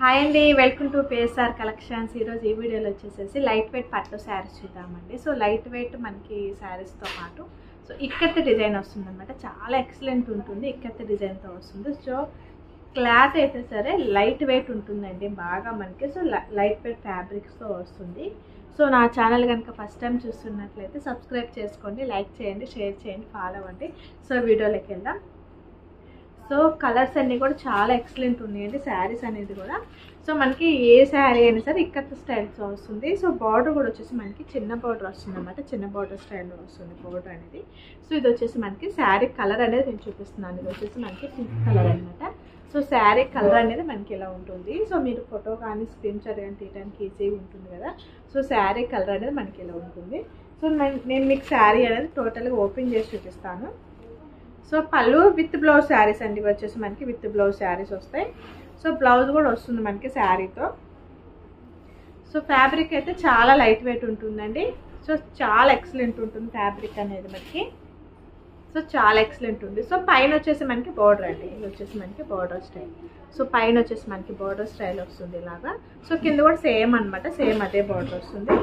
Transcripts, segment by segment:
Hi అండి, welcome to PSR collections. ఈరోజు ఈ వీడియోలో వచ్చేసేసి లైట్ వెయిట్ పట్టు శారీస్ చూద్దామండి. సో లైట్ వెయిట్ మనకి శారీస్తో పాటు సో ఇక్కత్త డిజైన్ వస్తుంది అనమాట. చాలా ఎక్సలెంట్ ఉంటుంది, ఇక్కత్త డిజైన్తో వస్తుంది. సో క్లాత్ అయితే సరే లైట్ వెయిట్ ఉంటుందండి బాగా మనకి. సో లైట్ వెయిట్ ఫ్యాబ్రిక్స్తో వస్తుంది. సో నా ఛానల్ కనుక ఫస్ట్ టైం చూస్తున్నట్లయితే సబ్స్క్రైబ్ చేసుకోండి, లైక్ చేయండి, షేర్ చేయండి, ఫాలో అవ్వండి. సో వీడియోలోకి వెళ్దాం. సో కలర్స్ అన్నీ కూడా చాలా ఎక్సలెంట్ ఉన్నాయండి శారీస్ అనేది కూడా. సో మనకి ఏ శారీ అయినా సరే ఇక్కత్త స్టైల్స్ వస్తుంది. సో బార్డర్ కూడా వచ్చేసి మనకి చిన్న బార్డర్ వస్తుంది అనమాట, చిన్న బార్డర్ స్టైల్లో వస్తుంది బార్డర్ అనేది. సో ఇది వచ్చేసి మనకి శారీ కలర్ అనేది నేను చూపిస్తున్నాను. ఇది వచ్చేసి మనకి పింక్ కలర్ అనమాట. సో శారీ కలర్ అనేది మనకి ఇలా ఉంటుంది. సో మీరు ఫోటో కానీ స్క్రీన్ షాట్ కానీ తీయడానికి ఈజీగా ఉంటుంది కదా. సో శారీ కలర్ అనేది మనకి ఇలా ఉంటుంది. సో నేను మీకు శారీ అనేది టోటల్గా ఓపెన్ చేసి చూపిస్తాను. సో పళ్ళు విత్ బ్లౌజ్ శారీస్ అండి, వచ్చేసి మనకి విత్ బ్లౌజ్ శారీస్ వస్తాయి. సో బ్లౌజ్ కూడా వస్తుంది మనకి శారీతో. సో ఫ్యాబ్రిక్ అయితే చాలా లైట్ వెయిట్ ఉంటుందండి. సో చాలా ఎక్సలెంట్ ఉంటుంది ఫ్యాబ్రిక్ అనేది మనకి. సో చాలా ఎక్సలెంట్ ఉంది. సో పైన వచ్చేసి మనకి బార్డర్ అండి, ఇది వచ్చేసి మనకి బార్డర్ స్టైల్. సో పైన వచ్చేసి మనకి బార్డర్ స్టైల్ వస్తుంది ఇలాగా. సో కింద కూడా సేమ్ అనమాట, సేమ్ అదే బార్డర్ వస్తుంది.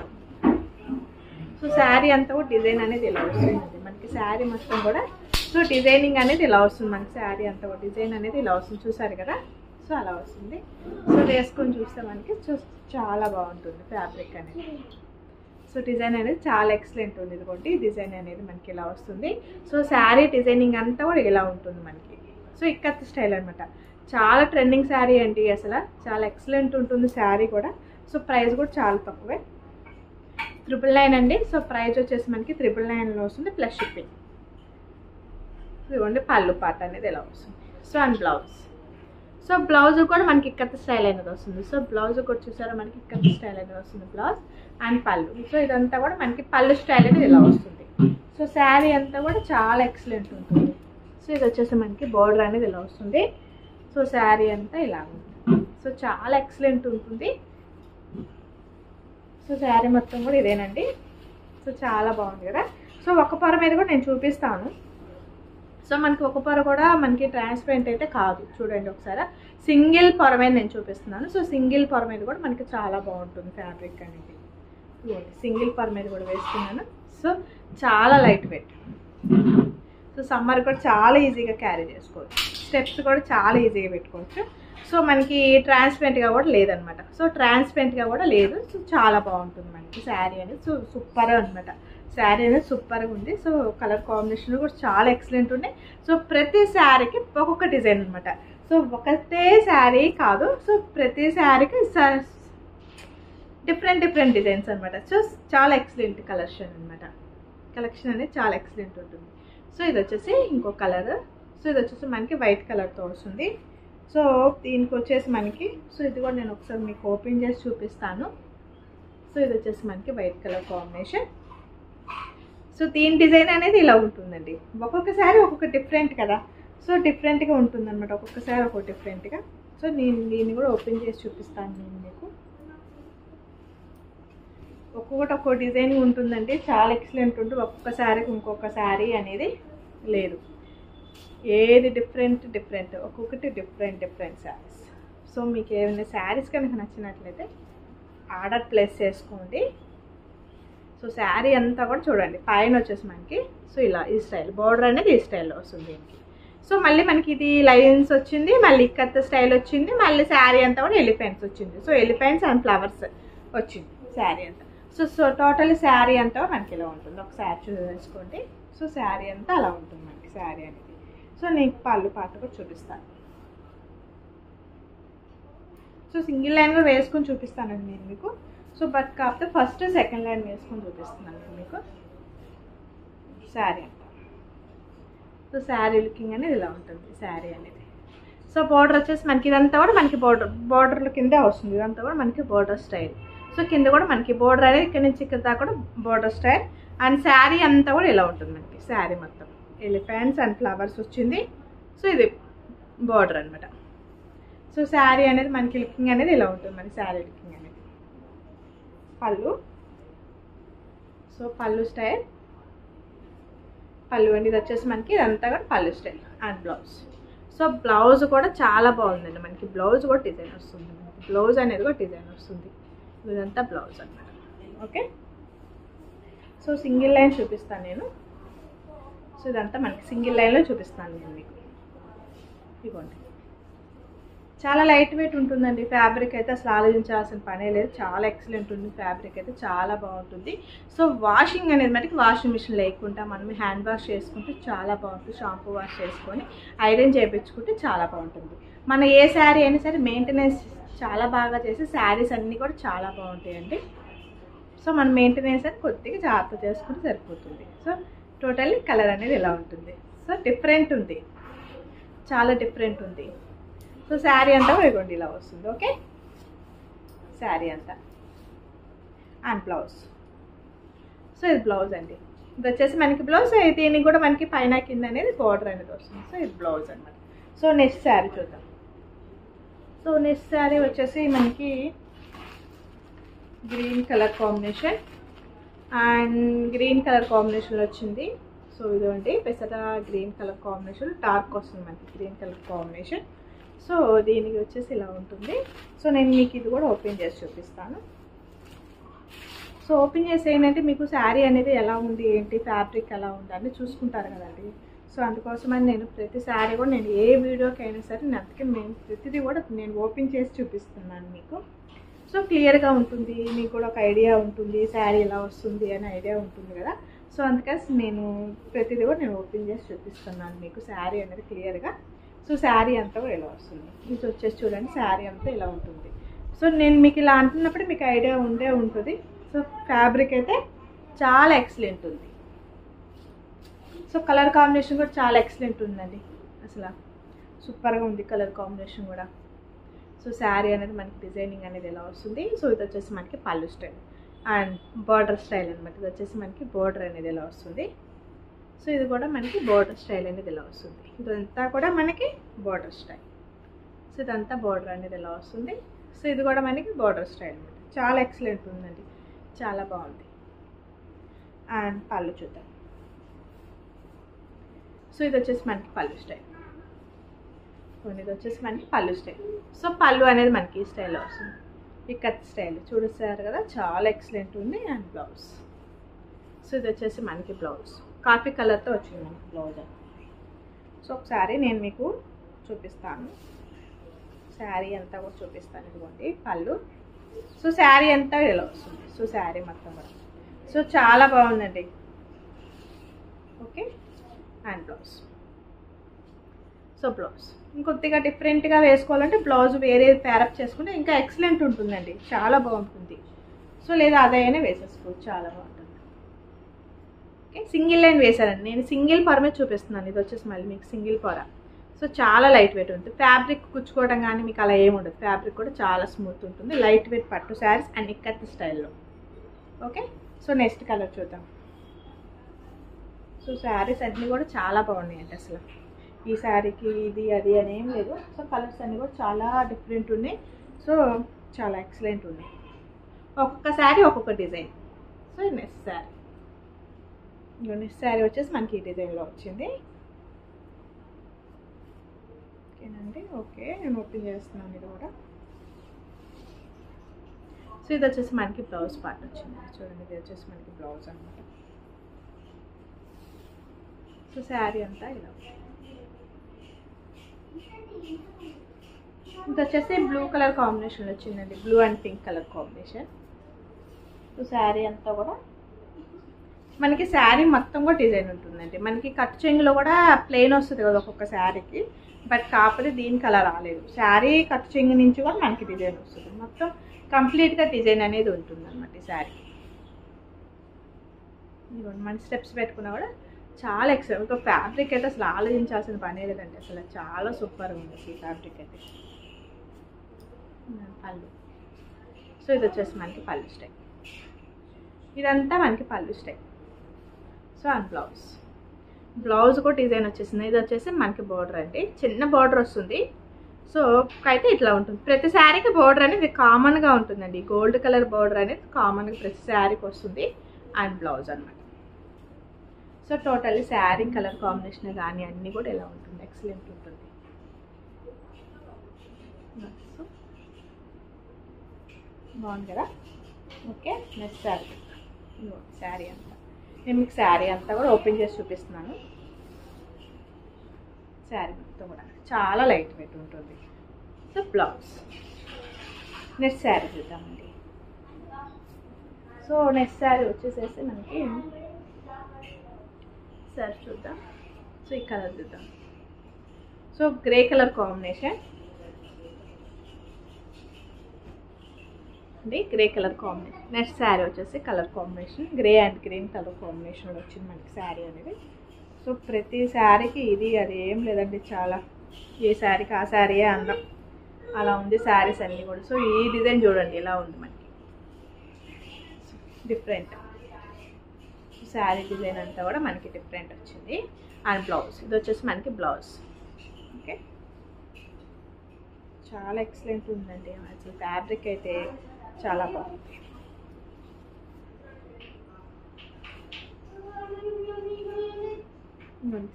సో శారీ అంతా కూడా డిజైన్ అనేది ఇలా వస్తుంది మనకి. శారీ మొత్తం కూడా సో డిజైనింగ్ అనేది ఇలా వస్తుంది మనకి. శారీ అంతా కూడా డిజైన్ అనేది ఇలా వస్తుంది, చూసారు కదా. సో అలా వస్తుంది. సో వేసుకొని చూస్తే మనకి చాలా బాగుంటుంది ఫ్యాబ్రిక్ అనేది. సో డిజైన్ అనేది చాలా ఎక్సలెంట్ ఉంది. ఇదిగోండి డిజైన్ అనేది మనకి ఇలా వస్తుంది. సో శారీ డిజైనింగ్ అంతా కూడా ఇలా ఉంటుంది మనకి. సో ఇక్కత్ స్టైల్ అనమాట. చాలా ట్రెండింగ్ శారీ అండి, అసలు చాలా ఎక్సలెంట్ ఉంటుంది శారీ కూడా. సో ప్రైస్ కూడా చాలా తక్కువే, 999 అండి. సో ప్రైస్ వచ్చేసి మనకి 999లో వస్తుంది ప్లస్ షిప్పింగ్. ఇదిగోండి పళ్ళు పాట అనేది ఎలా వస్తుంది. So and blouse. So blouse కూడా మనకి ఇక్కత్త స్టైల్ అనేది వస్తుంది. సో బ్లౌజ్ కూడా చూసారా మనకి ఇక్కత్త స్టైల్ అనేది వస్తుంది బ్లౌజ్ అండ్ పళ్ళు. సో ఇదంతా కూడా మనకి పళ్ళు స్టైల్ అనేది ఇలా వస్తుంది. సో శారీ అంతా కూడా చాలా ఎక్సలెంట్ ఉంటుంది. సో ఇది వచ్చేసి మనకి బోర్డర్ అనేది ఇలా వస్తుంది. సో శారీ అంతా ఇలా ఉంటుంది. సో చాలా ఎక్సలెంట్ ఉంటుంది. సో శారీ మొత్తం కూడా ఇదేనండి. సో చాలా బాగుంది కదా. సో ఒక పొర మీద కూడా నేను చూపిస్తాను. సో మనకి ఒక పొర కూడా మనకి ట్రాన్స్పరెంట్ అయితే కాదు, చూడండి ఒకసారి. సింగిల్ పొర మీద నేను చూపిస్తున్నాను. సో సింగిల్ పొర మీద కూడా మనకి చాలా బాగుంటుంది ఫ్యాబ్రిక్ అనేది. సింగిల్ పొర మీద కూడా వేస్తున్నాను. సో చాలా లైట్ వెయిట్. సో సమ్మర్ కూడా చాలా ఈజీగా క్యారీ చేసుకోవచ్చు, స్టెప్స్ కూడా చాలా ఈజీగా పెట్టుకోవచ్చు. సో మనకి ట్రాన్స్పరెంట్గా కూడా లేదనమాట. సో ట్రాన్స్పరెంట్గా కూడా లేదు. సో చాలా బాగుంటుంది మనకి శారీ అనేది. సో సూపర్ అనమాట, శారీ అనేది సూపర్గా ఉంది. సో కలర్ కాంబినేషన్ కూడా చాలా ఎక్సలెంట్ ఉన్నాయి. సో ప్రతి శారీకి ఒక్కొక్క డిజైన్ అనమాట. సో ఒకటే శారీ కాదు, సో ప్రతి శారీకి డిఫరెంట్ డిజైన్స్ అనమాట. సో చాలా ఎక్సలెంట్ కలెక్షన్ అనమాట. కలెక్షన్ అనేది చాలా ఎక్సలెంట్ ఉంటుంది. సో ఇది వచ్చేసి ఇంకో కలర్. సో ఇది వచ్చేసి మనకి వైట్ కలర్తో వస్తుంది. సో దీనికి వచ్చేసి మనకి సో ఇది కూడా నేను ఒకసారి మీకు ఓపెన్ చేసి చూపిస్తాను. సో ఇది వచ్చేసి మనకి వైట్ కలర్ కాంబినేషన్. సో దీని డిజైన్ అనేది ఇలా ఉంటుందండి. ఒక్కొక్కసారి ఒక్కొక్క డిఫరెంట్ కదా. సో డిఫరెంట్గా ఉంటుంది అనమాట, ఒక్కొక్కసారి ఒక్కొక్క డిఫరెంట్గా. సో నేను దీన్ని కూడా ఓపెన్ చేసి చూపిస్తాను నేను మీకు. ఒక్కొక్కటి ఒక్కొక్క డిజైన్ ఉంటుందండి, చాలా ఎక్సలెంట్ ఉంటుంది. ఒక్కొక్క శారీకి ఇంకొక శారీ అనేది లేదు, ఏది డిఫరెంట్ ఒక్కొక్కటి డిఫరెంట్ శారీస్. సో మీకు ఏమైనా శారీస్ కనుక నచ్చినట్లయితే ఆర్డర్ ప్లేస్ చేసుకోండి. సో శారీ అంతా కూడా చూడండి పైన వచ్చేసి మనకి సో ఇలా ఈ స్టైల్ బార్డర్ అనేది ఈ స్టైల్లో వస్తుంది దీనికి. సో మళ్ళీ మనకి ఇది లైన్స్ వచ్చింది, మళ్ళీ ఇక్కత్త స్టైల్ వచ్చింది, మళ్ళీ శారీ అంతా కూడా ఎలిఫెంట్స్ వచ్చింది. సో ఎలిఫెంట్స్ అండ్ ఫ్లవర్స్ వచ్చింది శారీ అంతా. సో టోటల్ శారీ అంతా మనకి ఇలా ఉంటుంది. ఒకసారి చూసుకోండి. సో శారీ అంతా అలా ఉంటుంది మనకి శారీ అనేది. సో నేను పళ్ళు పాట కూడా చూపిస్తాను. సో సింగిల్ లైన్ కూడా వేసుకొని చూపిస్తానండి నేను మీకు. సో బట్ కాకపోతే ఫస్ట్ సెకండ్ లైన్ వేసుకొని చూపిస్తున్నాను మీకు శారీ అంతా. సో శారీ లుకింగ్ అనేది ఇలా ఉంటుంది శారీ అనేది. సో బార్డర్ వచ్చేసి మనకి ఇదంతా కూడా మనకి బార్డర్ల కిందే వస్తుంది. ఇదంతా కూడా మనకి బార్డర్ స్టైల్. సో కింద కూడా మనకి బార్డర్ అనేది ఇక్కడ నుంచి ఇక్కడ దాకా కూడా బార్డర్ స్టైల్. అండ్ శారీ అంతా కూడా ఇలా ఉంటుంది మనకి. శారీ మొత్తం ఎలిఫెంట్స్ అండ్ ఫ్లవర్స్ వచ్చింది. సో ఇది బార్డర్ అనమాట. సో శారీ అనేది మనకి లుకింగ్ అనేది ఇలా ఉంటుంది మనకి శారీ లుకింగ్ అనేది. పళ్ళు. సో పళ్ళు స్టైల్ పళ్ళు అండి. ఇది వచ్చేసి మనకి ఇదంతా కూడా పళ్ళు style and blouse. So blouse కూడా చాలా బాగుందండి మనకి. బ్లౌజ్ కూడా డిజైన్ వస్తుంది మనకి. బ్లౌజ్ అనేది కూడా డిజైన్ వస్తుంది. ఇదంతా బ్లౌజ్ అన్నమాట. ఓకే, సో సింగిల్ లైన్ చూపిస్తాను నేను. సో ఇదంతా మనకి సింగిల్ లైన్లో చూపిస్తాను నేను మీకు. ఇదిగోండి, చాలా లైట్ వెయిట్ ఉంటుందండి. ఫ్యాబ్రిక్ అయితే అసలు ఆలోచించాల్సిన పనే లేదు, చాలా ఎక్సలెంట్ ఉంది. ఫ్యాబ్రిక్ అయితే చాలా బాగుంటుంది. సో వాషింగ్ అనేది మనకి వాషింగ్ మిషన్ లేకుండా మనం హ్యాండ్ వాష్ చేసుకుంటే చాలా బాగుంటుంది. షాంపూ వాష్ చేసుకొని ఐరన్ చేయించుకుంటే చాలా బాగుంటుంది. మన ఏ శారీ అయినా సరే మెయింటెనెన్స్ చాలా బాగా చేసి శారీస్ అన్నీ కూడా చాలా బాగుంటాయండి. సో మన మెయింటెనెన్స్ అని కొద్దిగా జాగ్రత్త చేసుకుంటే సరిపోతుంది. సో టోటల్లీ కలర్ అనేది ఇలా ఉంటుంది. సో డిఫరెంట్ ఉంది, చాలా డిఫరెంట్ ఉంది. సో శారీ అంతా ఇవ్వండి ఇలా వస్తుంది. ఓకే, శారీ అంతా అండ్ బ్లౌజ్. సో ఇది బ్లౌజ్ అండి. ఇది వచ్చేసి మనకి బ్లౌజ్. దీనికి కూడా మనకి పైన కింద అనేది బార్డర్ అనేది వస్తుంది. సో ఇది బ్లౌజ్ అన్నమాట. సో నెక్స్ట్ శారీ చూద్దాం. సో నెక్స్ట్ శారీ వచ్చేసి మనకి green colour combination and green colour కాంబినేషన్లో వచ్చింది. సో ఇదండి పెసర గ్రీన్ కలర్ కాంబినేషన్, డార్క్ వస్తుంది మనకి గ్రీన్ కలర్ కాంబినేషన్. సో దీనికి వచ్చేసి ఇలా ఉంటుంది. సో నేను మీకు ఇది కూడా ఓపెన్ చేసి చూపిస్తాను. సో ఓపెన్ చేసి ఏంటంటే మీకు శారీ అనేది ఎలా ఉంది, ఏంటి ఫ్యాబ్రిక్ ఎలా ఉంది అని చూసుకుంటారు కదండి. సో అందుకోసమని నేను ప్రతి శారీ కూడా నేను ఏ వీడియోకి అయినా సరే నేను అందుకే ప్రతిదీ కూడా నేను ఓపెన్ చేసి చూపిస్తున్నాను మీకు. సో క్లియర్గా ఉంటుంది, మీకు కూడా ఒక ఐడియా ఉంటుంది శారీ ఎలా వస్తుంది అనే ఐడియా ఉంటుంది కదా. సో అందుకని నేను ప్రతిదీ కూడా నేను ఓపెన్ చేసి చూపిస్తున్నాను మీకు శారీ అనేది క్లియర్గా. సో శారీ అంతా కూడా ఇలా వస్తుంది. ఇది వచ్చేసి చూడండి, శారీ అంతా ఇలా ఉంటుంది. సో నేను మీకు ఇలా అంటున్నప్పుడు మీకు ఐడియా ఉంటుంది. సో ఫ్యాబ్రిక్ అయితే చాలా ఎక్సలెంట్ ఉంది. సో కలర్ కాంబినేషన్ కూడా చాలా ఎక్సలెంట్ ఉందండి, అసలు సూపర్గా ఉంది కలర్ కాంబినేషన్ కూడా. సో శారీ అనేది మనకి డిజైనింగ్ అనేది ఎలా వస్తుంది. సో ఇది వచ్చేసి మనకి పళ్ళు స్టైల్ అండ్ బార్డర్ స్టైల్ అనమాట. ఇది వచ్చేసి మనకి బార్డర్ అనేది ఎలా వస్తుంది. సో ఇది కూడా మనకి బార్డర్ స్టైల్ అనేది ఎలా వస్తుంది. ఇదంతా కూడా మనకి బార్డర్ స్టైల్. సో ఇదంతా బార్డర్ అనేది ఎలా వస్తుంది. సో ఇది కూడా మనకి బార్డర్ స్టైల్ అనమాట. చాలా ఎక్సలెంట్ ఉందండి, చాలా బాగుంది. అండ్ పళ్ళు చూద్దాం. సో ఇది వచ్చేసి మనకి పళ్ళు స్టైల్. ఇది వచ్చేసి మనకి పళ్ళు స్టైల్. సో పళ్ళు అనేది మనకి ఈ స్టైల్లో వస్తుంది, ఈ కట్ స్టైల్ చూడేసారు కదా, చాలా ఎక్సలెంట్ ఉంది. And blouse. సో ఇది వచ్చేసి మనకి బ్లౌజ్ కాఫీ కలర్తో వచ్చింది మనకి బ్లౌజ్. సో ఒకసారి నేను మీకు చూపిస్తాను, శారీ అంతా కూడా చూపిస్తాను. ఇదిగోండి పళ్ళు. సో శారీ అంతా ఇలా వస్తుంది. సో శారీ మొత్తం కూడా సో చాలా బాగుందండి. Okay, and blouse. So blouse ఇంకొద్దిగా డిఫరెంట్గా వేసుకోవాలంటే బ్లౌజ్ వేరే ప్యారప్ చేసుకుంటే ఇంకా ఎక్సలెంట్ ఉంటుందండి, చాలా బాగుంటుంది. సో లేదా అదైనా వేసేసుకోవచ్చు, చాలా బాగుంటుంది. ఓకే, సింగిల్ లైన్ వేసానండి నేను, సింగిల్ పొరమే చూపిస్తున్నాను. ఇది వచ్చేసి మళ్ళీ మీకు సింగిల్ పొర. సో చాలా లైట్ వెయిట్ ఉంటుంది. ఫ్యాబ్రిక్ కుచ్చుకోవడం కానీ మీకు అలా ఏమి ఉండదు. ఫ్యాబ్రిక్ కూడా చాలా స్మూత్ ఉంటుంది. లైట్ వెయిట్ పట్టు శారీస్ అండ్ ఇక్కత్ స్టైల్లో. ఓకే, సో నెక్స్ట్ కలర్ చూద్దాం. సో శారీస్ అన్నీ కూడా చాలా బాగున్నాయండి అసలు. ఈ శారీకి ఇది అది అని ఏం లేదు. సో కలర్స్ అన్నీ కూడా చాలా డిఫరెంట్ ఉన్నాయి. సో చాలా ఎక్సలెంట్ ఉన్నాయి. ఒక్కొక్క శారీ ఒక్కొక్క design. So next sari, next sari వచ్చేసి మనకి ఈ డిజైన్లో వచ్చింది. ఓకేనండి. ఓకే, నేను ఓపెన్ చేస్తున్నాను ఇది కూడా. సో ఇది వచ్చేసి మనకి బ్లౌజ్ పార్ట్ వచ్చింది. చూడండి, ఇది వచ్చేసి మనకి బ్లౌజ్ అనమాట. సో శారీ అంతా ఇలా. ఇది వచ్చేసి బ్లూ కలర్ కాంబినేషన్ వచ్చిందండి, blue and pink colour combination. So sari అంతా కూడా మనకి శారీ మొత్తం కూడా డిజైన్ ఉంటుందండి. మనకి కట్ చెంగులో కూడా ప్లెయిన్ వస్తుంది కదా ఒక్కొక్క శారీకి, బట్ కాకపోతే దీనికి అలా రాలేదు. శారీ కట్ చెంగు నుంచి కూడా మనకి డిజైన్ వస్తుంది. మొత్తం కంప్లీట్గా డిజైన్ అనేది ఉంటుంది అనమాట ఈ శారీ. ఇదిగోండి మన స్టెప్స్ పెట్టుకున్నా కూడా చాలా ఎక్సలెంట్. ఒక ఫ్యాబ్రిక్ అయితే అసలు ఆలోచించాల్సిన పనే లేదండి, అసలు చాలా సూపర్గా ఉంది ఈ ఫ్యాబ్రిక్ అయితే. పళ్ళు. సో ఇది వచ్చేసి మనకి పళ్ళు స్టైల్. ఇదంతా మనకి పళ్ళు style. So and blouse. Blouse కూడా డిజైన్ వచ్చేసింది. ఇది వచ్చేసి మనకి బార్డర్ అండి, చిన్న బార్డర్ వస్తుంది. సో అయితే ఇట్లా ఉంటుంది. ప్రతి శారీకి బార్డర్ అనేది కామన్గా ఉంటుందండి. గోల్డ్ కలర్ బార్డర్ అనేది కామన్గా ప్రతి శారీకి వస్తుంది. అండ్ బ్లౌజ్ అనమాట. So totally sari colour combination కానీ అన్నీ కూడా ఇలా ఉంటుంది, ఎక్సలెంట్ ఉంటుంది. బాగుంది కదా. Okay, next sari. శారీ అంతా నేను మీకు శారీ అంతా కూడా ఓపెన్ చేసి చూపిస్తున్నాను. శారీ మొత్తం కూడా చాలా లైట్ వెయిట్ ఉంటుంది. So blouse. నెక్స్ట్ శారీ చూద్దామండి. సో నెక్స్ట్ శారీ వచ్చేసేసి మనకి శారీ చూద్దాం. సో ఈ కలర్ చూద్దాం. సో గ్రే కలర్ కాంబినేషన్ అండి, grey colour combination. Next sari వచ్చేసి colour combination grey and green colour combination వచ్చింది మనకి శారీ అనేది. సో ప్రతి శారీకి ఇది అది ఏం లేదండి, చాలా ఏ శారీకి ఆ శారీయే అందం అలా ఉంది శారీస్ అన్నీ కూడా. సో ఈ డిజైన్ చూడండి ఎలా ఉంది మనకి, డిఫరెంట్ శారీ డిజైన్ అంతా కూడా మనకి డిఫరెంట్ వచ్చింది. అండ్ బ్లౌజ్, ఇది వచ్చేసి మనకి బ్లౌజ్. ఓకే, చాలా ఎక్సలెంట్ ఉందండి అసలు. ఫ్యాబ్రిక్ అయితే చాలా బాగుంది.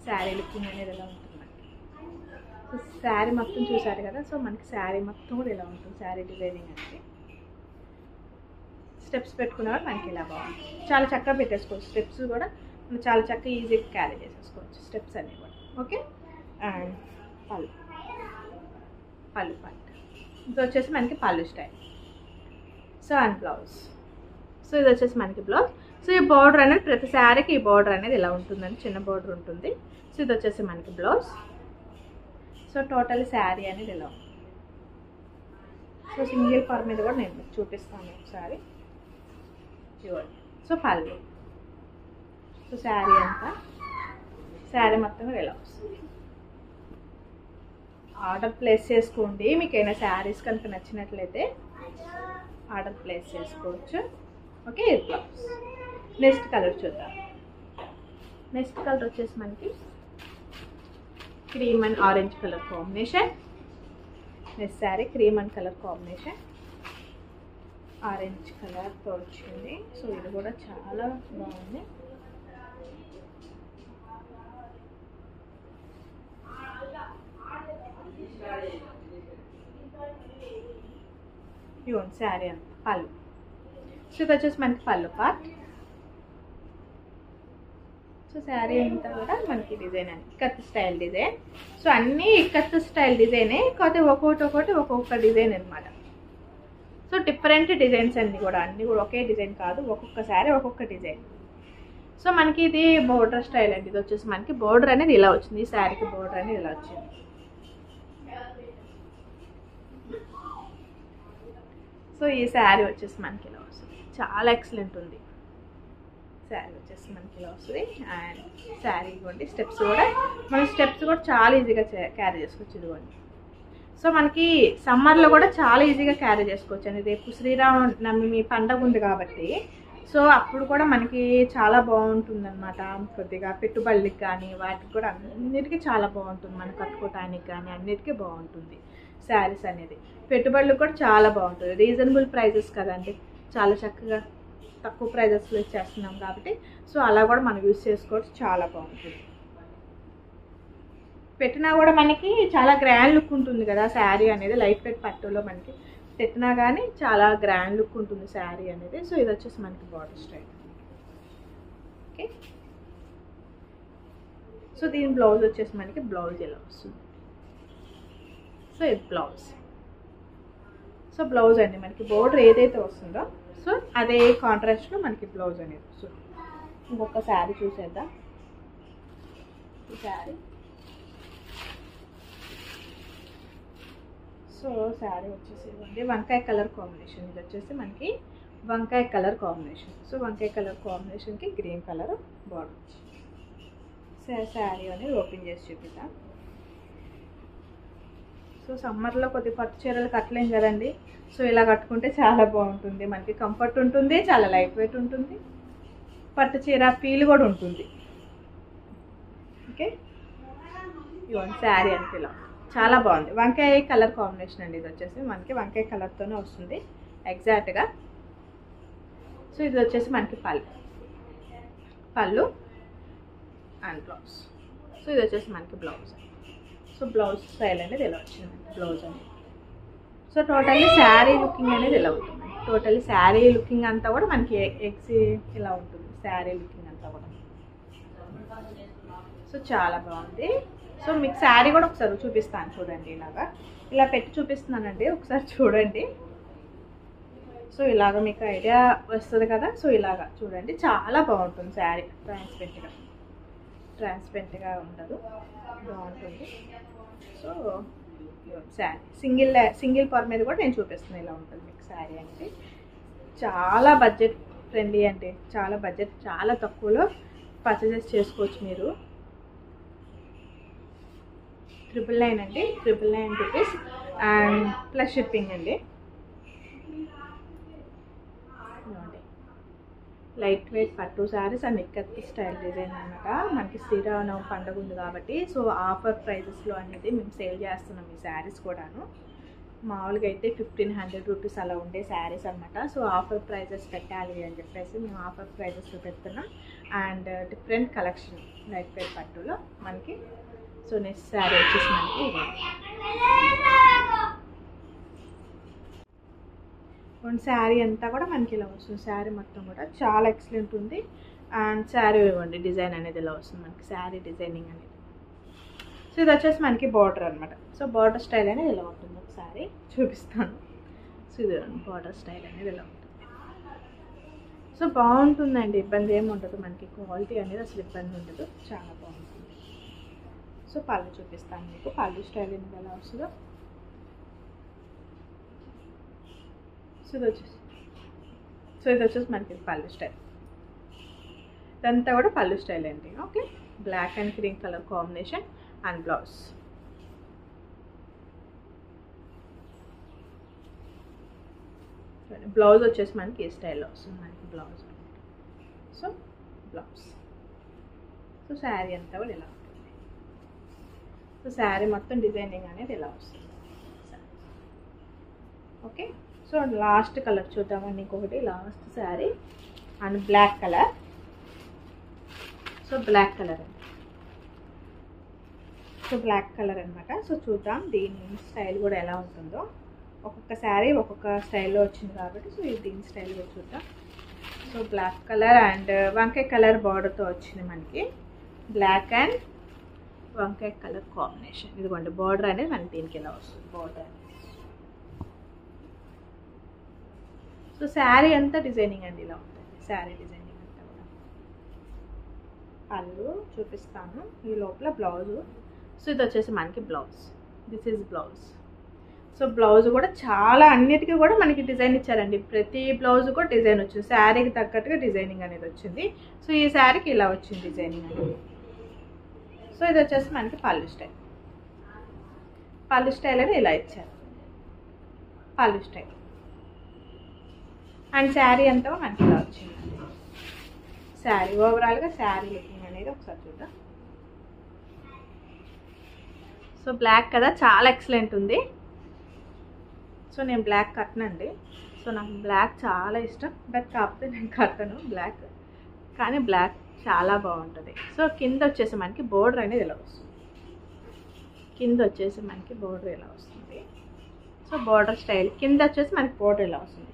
శారీ లుకింగ్ అనేది ఎలా ఉంటుందండి. సో శారీ మొత్తం చూసారు కదా. సో మనకి శారీ మొత్తం కూడా ఎలా ఉంటుంది, శారీ డిజైనింగ్ అనేది. స్టెప్స్ పెట్టుకున్నవారు మనకి ఇలా బాగుంటుంది. చాలా చక్కగా పెట్టేసుకోవచ్చు. స్టెప్స్ కూడా మనం చాలా చక్కగా ఈజీగా క్యారీ చేసేసుకోవచ్చు స్టెప్స్ అన్నీ కూడా. ఓకే, అండ్ పళ్ళు. పళ్ళు ఇది వచ్చేసి మనకి పళ్ళు style. So and blouse. So ఇది వచ్చేసి మనకి బ్లౌజ్. సో ఈ బార్డర్ అనేది ప్రతి శారీకి ఈ బార్డర్ అనేది ఇలా ఉంటుందండి, చిన్న బార్డర్ ఉంటుంది. సో ఇది వచ్చేసి మనకి బ్లౌజ్. సో టోటల్ శారీ అనేది ఇలా ఉంటుంది. సో సింగిల్ పర్ మీద కూడా నేను చూపిస్తాను ఒకసారి చూడండి. సో పళ్ళు. సో శారీ అంతా శారీ మొత్తం కూడా ఇలా వస్తుంది. ఆర్డర్ ప్లేస్ చేసుకోండి. మీకు ఏమైనా శారీస్ కనుక నచ్చినట్లయితే ఆర్డర్ ప్లేస్ చేసుకోవచ్చు. ఓకే, ఇది బ్లౌజ్. నెక్స్ట్ కలర్ చూద్దాం. నెక్స్ట్ కలర్ వచ్చేసి మనకి cream and orange colour combination. Next sari cream and colour combination orange కలర్తో వచ్చింది. సో ఇది కూడా చాలా బాగుంది. ఇవ్వండి శారీ అంతా పళ్ళు. సో ఇది వచ్చేసి మనకి పళ్ళు పార్ట్. సో శారీ అంతా కూడా మనకి డిజైన్ అని ఇక్కత్ స్టైల్ డిజైన్. సో అన్నీ ఇక్కత్ స్టైల్ డిజైనే, కాకపోతే ఒక్కొక్కటి ఒక్కొక్క డిజైన్ అనమాట. సో డిఫరెంట్ డిజైన్స్ అన్నీ కూడా ఒకే డిజైన్ కాదు, ఒక్కొక్క శారీ ఒక్కొక్క డిజైన్. సో మనకి ఇది బోర్డర్ స్టైల్ అండి. ఇది వచ్చేసి మనకి బోర్డర్ అనేది ఇలా వచ్చింది. ఈ శారీకి బోర్డర్ అనేది ఇలా వచ్చింది. సో ఈ శారీ వచ్చేసి మనకి ఇలా వస్తుంది. చాలా ఎక్సలెంట్ ఉంది శారీ వచ్చేసి మనకి ఇలా వస్తుంది. అండ్ శారీ ఇవ్వండి స్టెప్స్ కూడా మన స్టెప్స్ కూడా చాలా ఈజీగా క్యారీ చేసుకోవచ్చు. ఇదిగోండి. సో మనకి సమ్మర్లో కూడా చాలా ఈజీగా క్యారీ చేసుకోవచ్చు అండి. రేపు శ్రీరామనవమి పండగ ఉంది కాబట్టి సో అప్పుడు కూడా మనకి చాలా బాగుంటుంది అనమాట. కొద్దిగా పెట్టుబడులకి కానీ వాటికి కూడా అన్నిటికీ చాలా బాగుంటుంది. మనం కట్టుకోవటానికి కానీ అన్నిటికీ బాగుంటుంది శారీస్ అనేది. పెట్టుబడులకు కూడా చాలా బాగుంటుంది. రీజనబుల్ ప్రైజెస్ కదండి, చాలా చక్కగా తక్కువ ప్రైజెస్లో ఇచ్చేస్తున్నాం కాబట్టి సో అలా కూడా మనం యూజ్ చేసుకోవచ్చు. చాలా బాగుంటుంది. పెట్టినా కూడా మనకి చాలా గ్రాండ్ లుక్ ఉంటుంది కదా శారీ అనేది. లైట్ వెయిట్ పట్టులో మనకి పెట్టినా కానీ చాలా గ్రాండ్ లుక్ ఉంటుంది శారీ అనేది. సో ఇది వచ్చేసి మనకి బార్డర్ స్టైల్. ఓకే, సో దీని బ్లౌజ్ వచ్చేసి మనకి బ్లౌజ్ ఇలా వస్తుంది. సో ఇది బ్లౌజ్. సో బ్లౌజ్ అండి మనకి బోర్డర్ ఏదైతే వస్తుందో సో అదే కాంట్రాస్ట్లో మనకి బ్లౌజ్ అనేది. సో ఇంకొక శారీ చూసేద్దాం. ఈ శారీ. సో శారీ వచ్చేసి ఇవ్వండి వంకాయ కలర్ కాంబినేషన్. ఇది వచ్చేసి మనకి వంకాయ కలర్ కాంబినేషన్. సో వంకాయ కలర్ కాంబినేషన్కి గ్రీన్ కలర్ బార్డర్. శారీ అనేది ఓపెన్ చేసి చూపిద్దాం. సో సమ్మర్లో కొద్ది పట్టు చీరలు కట్టలేం కదండి. సో ఇలా కట్టుకుంటే చాలా బాగుంటుంది. మనకి కంఫర్ట్ ఉంటుంది, చాలా లైట్ వెయిట్ ఉంటుంది, పట్టు చీర ఫీల్ కూడా ఉంటుంది. ఓకే, ఇవ్వండి శారీ అంటే ఇలా చాలా బాగుంది. వంకాయ కలర్ కాంబినేషన్ అండి. ఇది వచ్చేసి మనకి వంకాయ కలర్తోనే వస్తుంది ఎగ్జాక్ట్గా. సో ఇది వచ్చేసి మనకి పళ్ళు అండ్ బ్లౌజ్. సో ఇది వచ్చేసి మనకి బ్లౌజ్. సో బ్లౌజ్ స్టైల్ అనేది ఇలా వచ్చింది మనకి బ్లౌజ్ అనేది. సో టోటల్లీ శారీ లుకింగ్ అనేది ఇలా ఉంటుంది. టోటల్ శారీ లుకింగ్ అంతా కూడా మనకి ఇలా ఉంటుంది. శారీ లుకింగ్ అంతా కూడా సో చాలా బాగుంది. సో మీకు శారీ కూడా ఒకసారి చూపిస్తాను చూడండి. ఇలా పెట్టి చూపిస్తున్నానండి, ఒకసారి చూడండి. సో ఇలాగ మీకు ఐడియా వస్తుంది కదా. సో ఇలాగా చూడండి, చాలా బాగుంటుంది శారీ. ట్రాన్స్పరెంట్గా ఉండదు, బాగుంటుంది. సో శారీ సింగిల్ పర్ మీద కూడా నేను చూపిస్తున్నాను. ఇలా ఉంటుంది మీకు శారీ అంటే. చాలా బడ్జెట్ ఫ్రెండ్లీ అండి, చాలా బడ్జెట్, చాలా తక్కువలో పర్చేజెస్ చేసుకోవచ్చు మీరు. 999 అండి, 999 రూపీస్ అండ్ ప్లస్ షిప్పింగ్ అండి. లైట్ వెయిట్ పట్టు saris and ikat style design అనమాట. మనకి శ్రీరామనవమి పండుగ ఉంది కాబట్టి సో ఆఫర్ ప్రైజెస్లో అనేది మేము సేల్ చేస్తున్నాం ఈ శారీస్ కూడాను. మామూలుగా అయితే 1500 రూపీస్ అలా ఉండే శారీస్ అనమాట. సో ఆఫర్ ప్రైజెస్ పెట్టాలి అని చెప్పేసి మేము ఆఫర్ ప్రైజెస్లో పెడుతున్నాం. And different collection light weight పట్టులో మనకి. సో నెక్స్ట్ శారీ వచ్చేసి మనకి శారీ అంతా కూడా మనకి ఇలా వస్తుంది. శారీ మొత్తం కూడా చాలా ఎక్సలెంట్ ఉంది. అండ్ శారీ ఇవ్వండి డిజైన్ అనేది ఇలా వస్తుంది మనకి, శారీ డిజైనింగ్ అనేది. సో ఇది వచ్చేసి మనకి బార్డర్ అనమాట. సో బార్డర్ స్టైల్ అనేది ఇలా ఉంటుంది, ఒకసారి చూపిస్తాను. సో ఇది బార్డర్ స్టైల్ అనేది ఇలా ఉంటుంది. సో బాగుంటుందండి, ఇబ్బంది ఏమి ఉండదు మనకి. క్వాలిటీ అనేది అసలు ఇబ్బంది ఉండదు, చాలా బాగుంటుంది. సో పళ్ళు చూపిస్తాను మీకు, పళ్ళు స్టైల్ అనేది ఎలా వస్తుందో. సో ఇది వచ్చేసి మనకి పళ్ళు స్టైల్. ఇదంతా కూడా పళ్ళు స్టైల్ అండి. Okay, black and cream colour combination and blouse. Blouse వచ్చేసి మనకి ఈ స్టైల్లో వస్తుంది మనకి blouse. So blouse. So sari అంతా కూడా ఇలా ఉంటుంది. సో శారీ మొత్తం డిజైనింగ్ అనేది ఇలా వస్తుంది. ఓకే, సో లాస్ట్ కలర్ చూద్దామండి. ఇంకొకటి last sari and black colour. So black colour అండి. సో బ్లాక్ కలర్ అనమాట. సో చూద్దాం దీని స్టైల్ కూడా ఎలా ఉంటుందో. ఒక్కొక్క శారీ ఒక్కొక్క స్టైల్లో వచ్చింది కాబట్టి సో దీని స్టైల్ కూడా చూద్దాం. సో బ్లాక్ కలర్ అండ్ వంకాయ కలర్ బార్డర్తో వచ్చింది మనకి. బ్లాక్ అండ్ వంకాయ కలర్ కాంబినేషన్. ఇదిగోండి బార్డర్ అనేది మనకి దీనికి ఎలా వస్తుంది బార్డర్ అనేది. సో శారీ అంతా డిజైనింగ్ అండి ఇలా ఉంటుంది. శారీ డిజైనింగ్ అంతా కూడా. పళ్ళు చూపిస్తాను, ఈ లోపల బ్లౌజు. సో ఇది వచ్చేసి మనకి blouse. This is blouse. So blouse కూడా చాలా అన్నిటికీ కూడా మనకి డిజైన్ ఇచ్చారండి. ప్రతి బ్లౌజ్ కూడా డిజైన్ వచ్చింది, శారీకి తగ్గట్టుగా డిజైనింగ్ అనేది వచ్చింది. సో ఈ శారీకి ఇలా వచ్చింది డిజైనింగ్ అనేది. సో ఇది వచ్చేసి మనకి పళ్ళు స్టైల్. పళ్ళు స్టైల్ అని ఇలా ఇచ్చారు, పళ్ళు స్టైల్. అండ్ శారీ అంతా మనకి ఇలా వచ్చింది. శారీ ఓవరాల్గా శారీ లుకింగ్ అనేది ఒకసారి చూద్దాం. సో బ్లాక్ కదా, చాలా ఎక్సలెంట్ ఉంది. సో నేను బ్లాక్ కట్టనండి. సో నాకు బ్లాక్ చాలా ఇష్టం, బట్ కాకపోతే నేను కట్టను బ్లాక్. కానీ బ్లాక్ చాలా బాగుంటుంది. సో కింద వచ్చేసి మనకి బోర్డర్ అనేది ఇలా వస్తుంది. కింద వచ్చేసి మనకి బోర్డర్ ఇలా వస్తుంది. సో బోర్డర్ స్టైల్ కింద వచ్చేసి మనకి బోర్డర్ ఇలా వస్తుంది.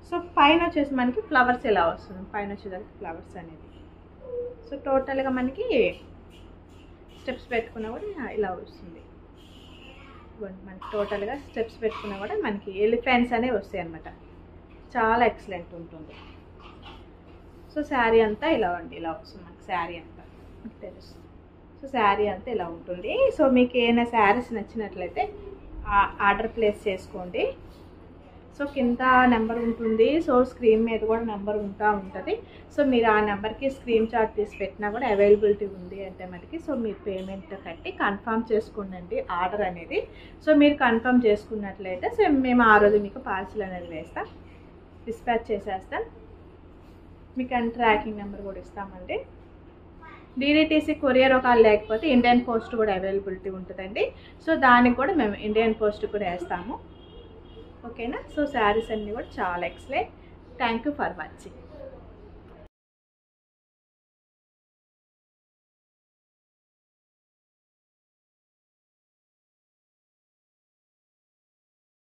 సో పైన వచ్చేసి మనకి ఫ్లవర్స్ ఎలా వస్తుంది, పైన వచ్చేసరికి ఫ్లవర్స్ అనేది. సో టోటల్గా మనకి స్టెప్స్ పెట్టుకున్నా కూడా ఇలా వస్తుంది. మనకి టోటల్గా స్టెప్స్ పెట్టుకున్నా కూడా మనకి ఎలిఫెంట్స్ అనేవి వస్తాయి అన్నమాట. చాలా ఎక్సలెంట్ ఉంటుంది. సో శారీ అంతా ఇలా ఇలా వస్తుంది మనకి. శారీ అంతా మీకు తెలుస్తుంది. సో శారీ అంతా ఇలా ఉంటుంది. సో మీకు ఏమైనా శారీస్ నచ్చినట్లయితే ఆర్డర్ ప్లేస్ చేసుకోండి. సో కింద నెంబర్ ఉంటుంది. సో స్క్రీన్ మీద కూడా నెంబర్ ఉంటుంది. సో మీరు ఆ నెంబర్కి స్క్రీన్ షాట్ తీసి పెట్టినా కూడా అవైలబిలిటీ ఉంది అంటే మనకి. సో మీరు పేమెంట్ కట్టి కన్ఫర్మ్ చేసుకోండి ఆర్డర్ అనేది. సో మీరు కన్ఫర్మ్ చేసుకున్నట్లయితే సో మేము ఆ రోజు మీకు పార్సిల్ అనేది వేస్తాం, డిస్పాచ్ చేసేస్తాం. మీకు అండ్ ట్రాకింగ్ నెంబర్ కూడా ఇస్తామండి. DDTC కొరియర్ ఒకవేళ లేకపోతే ఇండియన్ పోస్ట్ కూడా అవైలబిలిటీ ఉంటుందండి. సో దానికి కూడా మేము ఇండియన్ పోస్ట్ కూడా వేస్తాము. ఓకేనా. సో శారీస్ అన్నీ కూడా చాలా excellent. Thank you for watching.